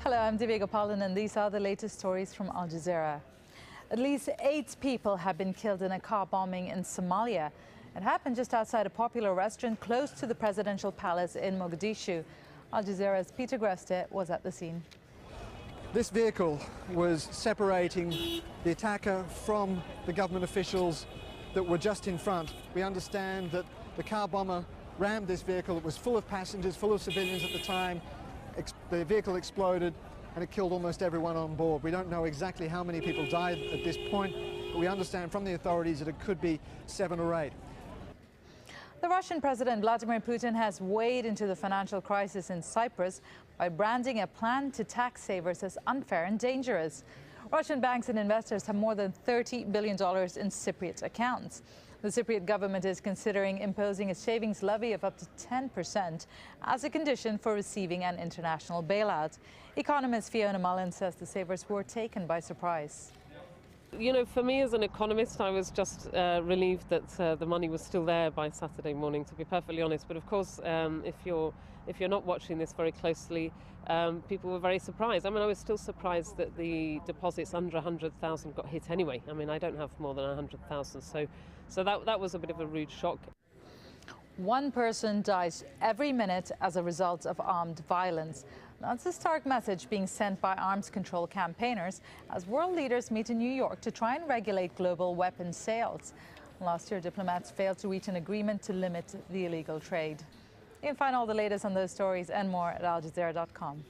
Hello, I'm Divya Gopalan, and these are the latest stories from Al Jazeera. At least 8 people have been killed in a car bombing in Somalia. It happened just outside a popular restaurant close to the presidential palace in Mogadishu. Al Jazeera's Peter Greste was at the scene. This vehicle was separating the attacker from the government officials that were just in front. We understand that the car bomber rammed this vehicle. It was full of passengers, full of civilians at the time. The vehicle exploded and it killed almost everyone on board. We don't know exactly how many people died at this point, but we understand from the authorities that it could be 7 or 8. The Russian President Vladimir Putin has weighed into the financial crisis in Cyprus by branding a plan to tax savers as unfair and dangerous. Russian banks and investors have more than $30 billion in Cypriot accounts. The Cypriot government is considering imposing a savings levy of up to 10% as a condition for receiving an international bailout. Economist Fiona Mullen says the savers were taken by surprise. You know, for me as an economist, I was just relieved that the money was still there by Saturday morning, to be perfectly honest. But of course, if you're not watching this very closely, people were very surprised. I mean, I was still surprised that the deposits under 100,000 got hit anyway. I mean, I don't have more than 100,000, so that was a bit of a rude shock. One person dies every minute as a result of armed violence. That's a stark message being sent by arms control campaigners as world leaders meet in New York to try and regulate global weapons sales. Last year, diplomats failed to reach an agreement to limit the illegal trade. You can find all the latest on those stories and more at aljazeera.com.